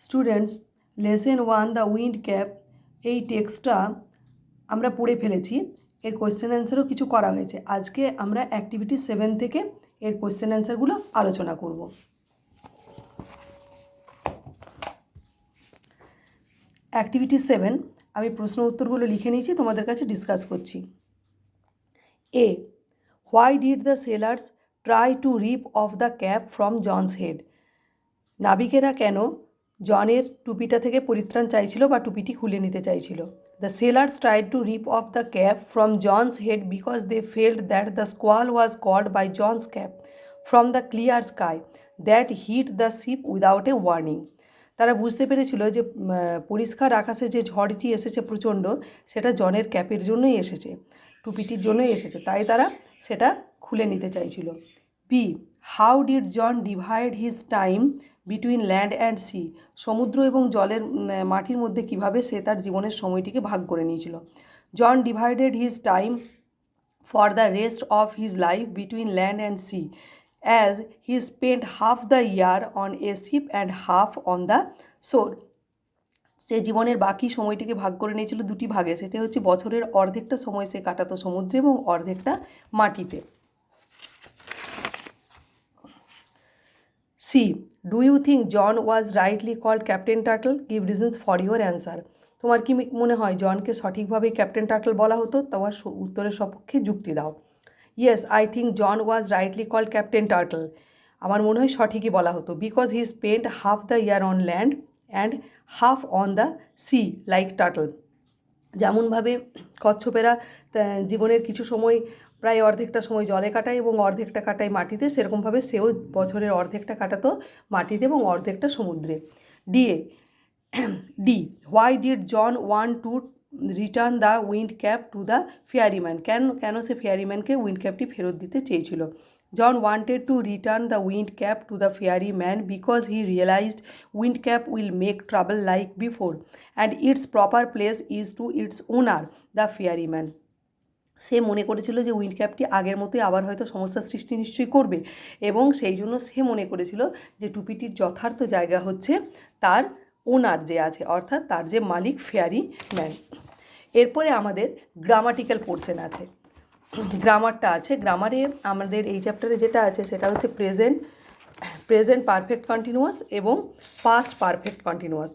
Students, lesson 1 the wind cap, এই টেক্সটটা আমরা পড়ে ফেলেছি। এর কোয়েশ্চেন অ্যান্সারও কিছু করা হয়েছে। আজকে আমরা অ্যাক্টিভিটি 7 থেকে এর কোয়েশ্চেন অ্যান্সারগুলো আলোচনা করব। অ্যাক্টিভিটি 7, আমি প্রশ্ন উত্তরগুলো লিখে নিয়েছি, তোমাদের কাছে ডিসকাস করছি। A, why did the sailors try to rip off the cap from John's head? নাবিকেরা কেন জনের টুপিটা থেকে পরিত্রাণ চাইছিল বা টুপিটি খুলে নিতে চাইছিল? The sellers tried to rip off the cap from John's head because they felt that the squall was caused by John's cap from the clear sky that hit the ship without a warning. তারা বুঝতে পেরেছিল যে পরিষ্কার আকাশে যে ঝড়টি এসেছে প্রচণ্ড, সেটা জনের ক্যাপের জন্যই এসেছে, টুপিটির জন্যই এসেছে, তাই তারা সেটা খুলে নিতে চাইছিল। B, how did John divide his time between land and sea? সমুদ্র এবং জলের মাটির মধ্যে কিভাবে সে তার জীবনের সময়টিকে ভাগ করে নিয়েছিল? John divided his time for the rest of his life between land and sea as he spent half the year on a ship and half on the shore. সে জীবনের বাকি সময়টিকে ভাগ করে নিয়েছিল দুটি ভাগে। সেটা হচ্ছে বছরের অর্ধেকটা সময় সে কাটাতো সমুদ্রে এবং অর্ধেকটা মাটিতে। C, do you think John was rightly called Captain Turtle? Give reasons for your answer. তোমার কি মনে হয় জনকে সঠিকভাবে ক্যাপ্টেন টার্টল বলা হতো? তোমার উত্তরের সপক্ষে যুক্তি দাও। Yes, I think John was rightly called Captain Turtle. আমার মনে হয় সঠিকই বলা হতো। Because he spent half the year on land and half on the sea like turtle. যেমনভাবে কচ্ছপেরা জীবনের কিছু সময়, প্রায় অর্ধেকটা সময় জলে কাটায় এবং অর্ধেকটা কাটায় মাটিতে, সেরকমভাবে সেও বছরের অর্ধেকটা কাটাতো মাটিতে এবং অর্ধেকটা সমুদ্রে। D, why did John want to return the wind cap to the fairyman? কেন সে ফেয়ারিম্যানকে উইন্ড ক্যাপটি ফেরত দিতে চেয়েছিল? John wanted to return the wind cap to the fairyman because he realised wind cap will make trouble like before and its proper place is to its owner the fairyman. সে মনে করেছিল যে wind ক্যাপটি আগের মতোই আবার হয়তো সমস্যার সৃষ্টি নিশ্চয়ই করবে, এবং সেই জন্য সে মনে করেছিল যে টুপিটির যথার্থ জায়গা হচ্ছে তার ওনার যে আছে, অর্থাৎ তার যে মালিক, ফেয়ারি ম্যান। এরপরে আমাদের গ্রামাটিক্যাল পোর্শন আছে, গ্রামারটা আছে। গ্রামারে আমাদের এই চ্যাপ্টারে যেটা আছে সেটা হচ্ছে প্রেজেন্ট পারফেক্ট কন্টিনিউয়াস এবং past perfect continuous.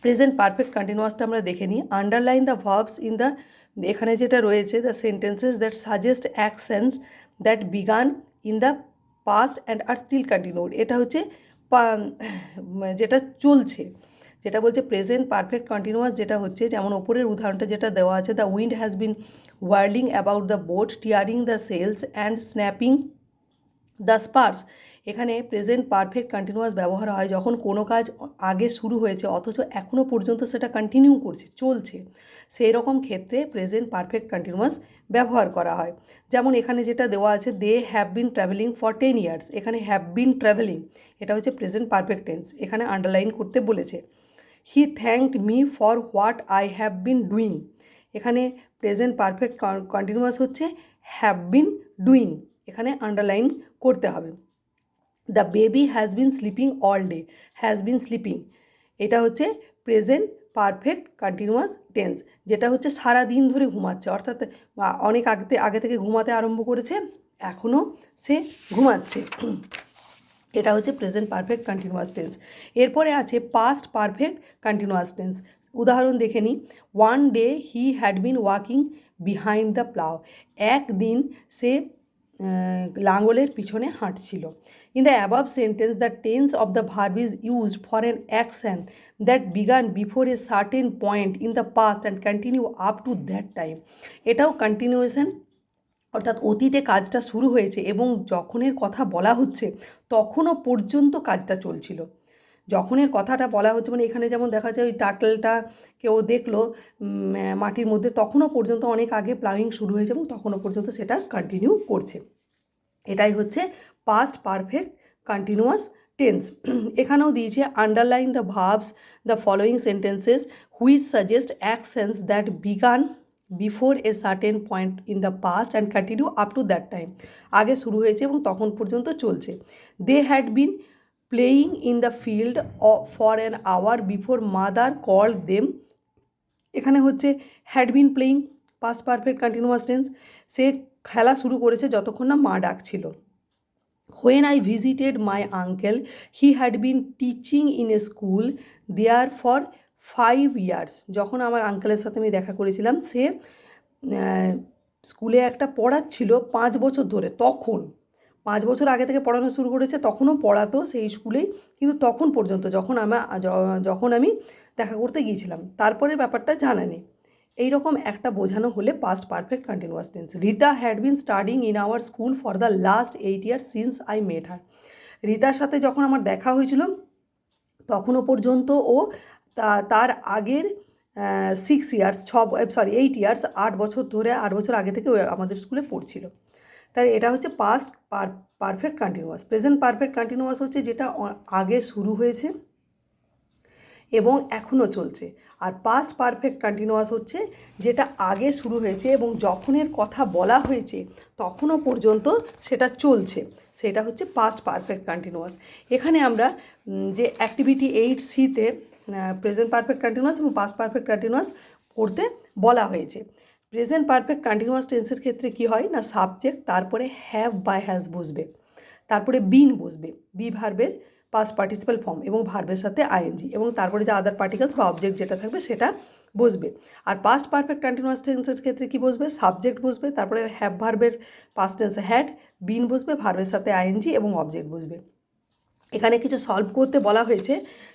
Present perfect কন্টিনিউয়াসটা আমরা দেখে নিই। Underline the verbs in the, এখানে যেটা রয়েছে, the sentences that suggest actions that began in the past and are still continued. এটা হচ্ছে যেটা চলছে, যেটা বলছে প্রেজেন্ট পারফেক্ট কন্টিনিউয়াস, যেটা হচ্ছে যেমন ওপরের উদাহরণটা যেটা দেওয়া আছে, the wind has been whirling about the boat, tearing the sails and snapping the Spurs. এখানে প্রেজেন্ট পারফেক্ট কন্টিনিউয়াস ব্যবহার হয় যখন কোনো কাজ আগে শুরু হয়েছে অথচ এখনও পর্যন্ত সেটা কন্টিনিউ করছে, চলছে, সেই রকম ক্ষেত্রে প্রেজেন্ট পারফেক্ট কন্টিনিউয়াস ব্যবহার করা হয়। যেমন এখানে যেটা দেওয়া আছে, they have been travelling for 10 years, এখানে হ্যাভ বিন ট্রাভেলিং, এটা হচ্ছে প্রেজেন্ট পারফেক্ট টেন্স, এখানে আন্ডারলাইন করতে বলেছে। He thanked me for what I have been doing, এখানে প্রেজেন্ট পারফেক্ট কন্টিনিউয়াস হচ্ছে হ্যাভ বিন ডুইং, এখানে আন্ডারলাইন করতে হবে। The baby has been sleeping all day, has been sleeping, এটা হচ্ছে প্রেজেন্ট পারফেক্ট কন্টিনিউয়াস টেন্স, যেটা হচ্ছে সারা দিন ধরে ঘুমাচ্ছে, অর্থাৎ অনেক আগে থেকে ঘুমাতে আরম্ভ করেছে, এখনও সে ঘুমাচ্ছে, এটা হচ্ছে প্রেজেন্ট পারফেক্ট কন্টিনিউয়াস টেন্স। এরপরে আছে পাস্ট পারফেক্ট কন্টিনিউয়াস টেন্স। উদাহরণ দেখে নিই। One day he had been walking behind the plough, একদিন সে লাঙ্গলের পিছনে হাঁটছিল। In the above sentence the tense of the verb is used for an action that began before a certain point in the past and continue up to that time. এটাও continuation, অর্থাৎ অতীতে কাজটা শুরু হয়েছে এবং যখনের কথা বলা হচ্ছে তখনও পর্যন্ত কাজটা চলছিল। যখনের কথাটা বলা হচ্ছে মানে এখানে যেমন দেখা যায় ওই টার্টলটা কেউ দেখলো মাটির মধ্যে, তখনও পর্যন্ত অনেক আগে প্লাউইং শুরু হয়েছে এবং তখনও পর্যন্ত সেটা কন্টিনিউ করছে, এটাই হচ্ছে পাস্ট পারফেক্ট কন্টিনিউয়াস টেন্স। এখানেও দিয়েছে underline the verbs the following sentences which suggest actions that began before a certain point in the past and continue up to that time, আগে শুরু হয়েছে এবং তখন পর্যন্ত চলছে। They had been playing in the field for an hour before mother called them. এখানে হচ্ছে had been playing, past perfect continuous tense, সে খেলা শুরু করেছে যতক্ষণ না মা ডাকছিল। When I visited my uncle, he had been teaching in a school there for 5 years. যখন আমার আঙ্কেলের সাথে আমি দেখা করেছিলাম, সে স্কুলে একটা পড়াচ্ছিল 5 বছর ধরে। তখন 5 বছর আগে থেকে পড়ানো শুরু করেছে, তখনও পড়াতো সেই স্কুলেই, কিন্তু তখন পর্যন্ত যখন আমি দেখা করতে গিয়েছিলাম, তারপরের ব্যাপারটা জানা নেই। এইরকম একটা বোঝানো হলে past perfect continuous tense. Rita had been studying in our school for the last 8 years since I met her. রীতার সাথে যখন আমার দেখা হয়েছিল তখনও পর্যন্ত ও তার আগের 6 years 8 years 8 বছর ধরে 8 বছর আগে থেকে আমাদের স্কুলে পড়ছিল। তাই এটা হচ্ছে past perfect continuous. Present perfect continuous হচ্ছে যেটা আগে শুরু হয়েছে এবং এখনও চলছে। আর পাস্ট পারফেক্ট কন্টিনিউয়াস হচ্ছে যেটা আগে শুরু হয়েছে এবং যখনের কথা বলা হয়েছে তখনও পর্যন্ত সেটা চলছে, সেটা হচ্ছে পাস্ট পারফেক্ট কন্টিনিউয়াস। এখানে আমরা যে অ্যাক্টিভিটি 8C-তে প্রেজেন্ট পারফেক্ট কন্টিনিউয়াস এবং পাস্ট পারফেক্ট কন্টিনিউয়াস করতে বলা হয়েছে। প্রেজেন্ট পারফেক্ট কন্টিনিউয়াস টেন্সের ক্ষেত্রে কি হয় না, সাবজেক্ট, তারপরে হ্যাভ বা হ্যাজ বসবে, তারপরে বিন বসবে, বি ভার্বের পাস্ট পার্টিসিপাল ফর্ম এবং ভার্বের সাথে আইএনজি, এবং তারপরে যে আদার পার্টিকেলস বা অবজেক্ট যেটা থাকবে সেটা বসবে। আর পাস্ট পারফেক্ট কন্টিনিউয়াস টেন্সের ক্ষেত্রে কি বসবে, সাবজেক্ট বসবে, তারপরে হ্যাভ ভার্বের পাস্ট টেন্সে হ্যাড, বিন বসবে, ভার্বের সাথে আইএনজি এবং অবজেক্ট বসবে। এখানে কিছু সলভ করতে বলা হয়েছে,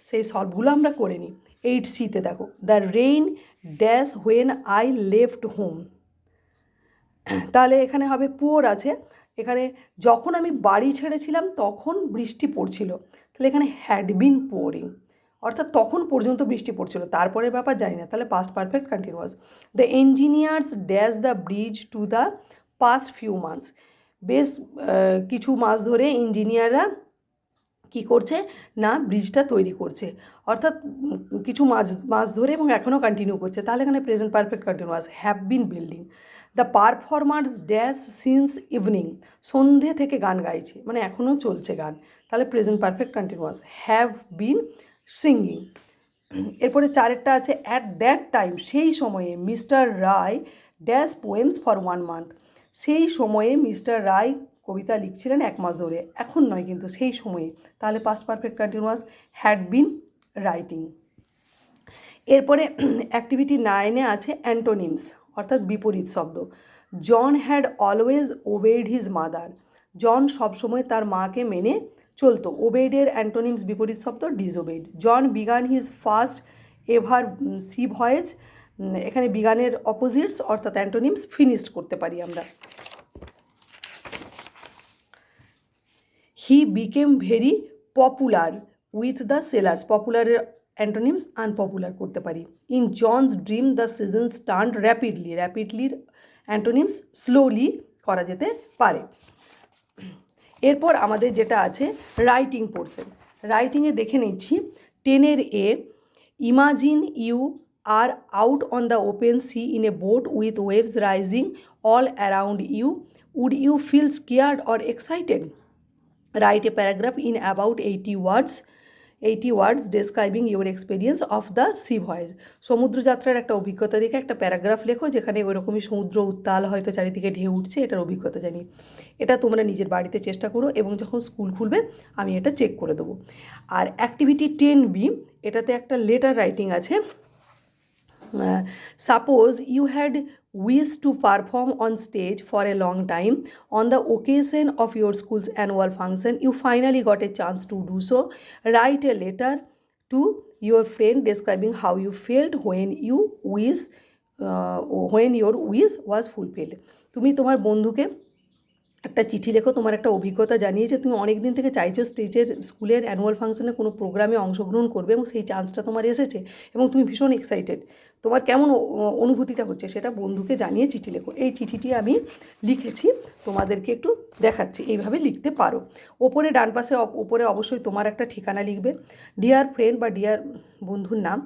সেই সলভগুলো আমরা করে নিই। 8C-তে দেখো, the rain dash when I left home. তাহলে এখানে হবে পুয়োর আছে, এখানে যখন আমি বাড়ি ছেড়েছিলাম তখন বৃষ্টি পড়ছিল, তাহলে এখানে হ্যাড বিন পোরিং, অর্থাৎ তখন পর্যন্ত বৃষ্টি পড়ছিল, তারপরের ব্যাপার জানি না, তাহলে past perfect continuous. The engineers dash the bridge to the past few months. বেশ কিছু মাস ধরে ইঞ্জিনিয়াররা কী করছে না, ব্রিজটা তৈরি করছে, অর্থাৎ কিছু মাস ধরে এবং এখনও কন্টিনিউ করছে, তাহলে এখানে present perfect continuous. Have been building. The performers dash since evening. সন্ধে থেকে গান গাইছে, মানে এখনও চলছে গান, তাহলে present perfect continuous. Have been singing. এরপরে 4-এরটা আছে অ্যাট দ্যাট টাইম, সেই সময়ে mister Roy dash poems for 1 month। সেই সময়ে মিস্টার রায় কবিতা লিখছিলেন 1 মাস ধরে, এখন নয় কিন্তু সেই সময়ে, তাহলে past perfect continuous had been writing. এরপরে অ্যাক্টিভিটি 9-এ আছে অ্যান্টোনিমস, অর্থাৎ বিপরীত শব্দ। John had always obeyed his mother. John সবসময় তার মাকে মেনে চলতো। ওবেডের অ্যান্টোনিমস বিপরীত শব্দ disobeyed. John began his first ever sea voyage. এখানে বিগানের অপোজিটস অর্থাৎ অ্যান্টোনিমস ফিনিশড করতে পারি আমরা। He became very popular with the sailors. পপুলারের অ্যান্টোনিমস আনপপুলার করতে পারি। In John's dream the seasons turn rapidly. র্যাপিডলির antonyms slowly করা যেতে পারে। এরপর আমাদের যেটা আছে রাইটিং পোর্শন। রাইটিংয়ে দেখে নিচ্ছি 10-এর A, imagine you are out on the open sea in a boat with waves rising all around you, would you feel scared or excited? Write a paragraph in about 80 words describing your experience of the sea voyage. সমুদ্রযাত্রার একটা অভিজ্ঞতা দেখে একটা paragraph লেখো, যেখানে ওইরকমই সমুদ্র উত্তাল, হয়তো চারিদিকে ঢেউ উঠছে, এটার অভিজ্ঞতা জানি। এটা তোমরা নিজের বাড়িতে চেষ্টা করো এবং যখন স্কুল খুলবে আমি এটা চেক করে দেবো। আর অ্যাক্টিভিটি 10B, এটাতে একটা লেটার রাইটিং আছে। Suppose you had wished to perform on stage for a long time. On the occasion of your school's annual function, you finally got a chance to do so. Write a letter to your friend describing how you felt when your wish was fulfilled. তুমি তোমার বন্ধুকে একটা চিঠি লেখো, তোমার একটা অভিজ্ঞতা জানিয়ে যে তুমি অনেক দিন থেকে চাইছো স্কুলের অ্যানুয়াল ফাংশনে কোনো প্রোগ্রামে অংশগ্রহণ করবে এবং সেই চান্সটা তোমার এসেছে এবং তুমি ভীষণ এক্সাইটেড, তোমার কেমন অনুভূতিটা হচ্ছে সেটা বন্ধুকে জানিয়ে চিঠি লেখো। এই চিঠিটি আমি লিখেছি, তোমাদেরকে একটু দেখাচ্ছি, এইভাবে লিখতে পারো। ওপরে ডান পাশে ওপরে অবশ্যই তোমার একটা ঠিকানা লিখবে, ডিয়ার ফ্রেন্ড বা ডিয়ার বন্ধুর নাম।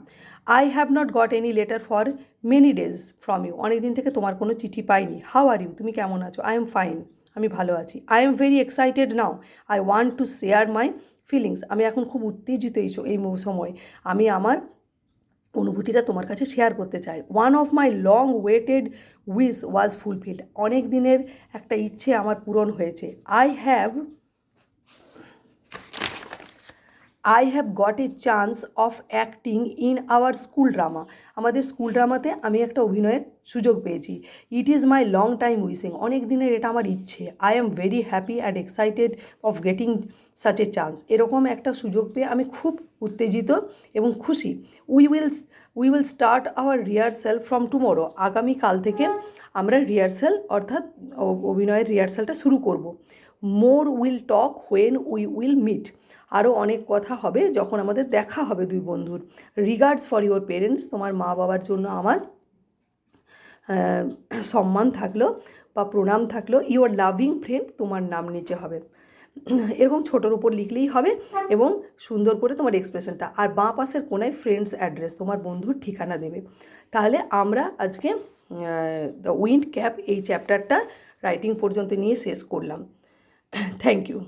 I have not got any letter for many days from you. অনেক দিন থেকে তোমার কোনো চিঠি পাইনি। How are you? তুমি কেমন আছো? আই এম ফাইন, আমি ভালো আছি। I am very excited now, I want to share my feelings, আমি এখন খুব উত্তেজিত এই সময়, আমি আমার অনুভূতিটা তোমার কাছে শেয়ার করতে চাই। One of my long waited wish was fulfilled, অনেক দিনের একটা ইচ্ছে আমার পূরণ হয়েছে। I have got a chance of acting in our school drama, আমাদের স্কুল ড্রামাতে আমি একটা অভিনয়ের সুযোগ পেয়েছি। It is my long time wishing, অনেক দিনের এটা আমার ইচ্ছে। I am very happy and excited of getting such a chance, এরকম একটা সুযোগ পেয়ে আমি খুব উত্তেজিত এবং খুশি। We will start our rehearsal from tomorrow, আগামীকাল থেকে আমরা রিহার্সাল অর্থাৎ অভিনয়ের রিহার্সালটা শুরু করব। More will talk when we will meet, আরও অনেক কথা হবে যখন আমাদের দেখা হবে দুই বন্ধুর। রিগার্ডস ফর ইউর পেরেন্টস, তোমার মা বাবার জন্য আমার সম্মান থাকলো বা প্রণাম থাকলো। ইউর লাভিং ফ্রেন্ড, তোমার নাম নিচে হবে, এরকম ছোটোর উপর লিখলেই হবে এবং সুন্দর করে তোমার এক্সপ্রেশনটা, আর বাঁ পাশের কোনায় ফ্রেন্ডস অ্যাড্রেস, তোমার বন্ধুর ঠিকানা দেবে। তাহলে আমরা আজকে দ্য উইন্ড ক্যাপ এই চ্যাপ্টারটা রাইটিং পর্যন্ত নিয়ে শেষ করলাম। Thank you.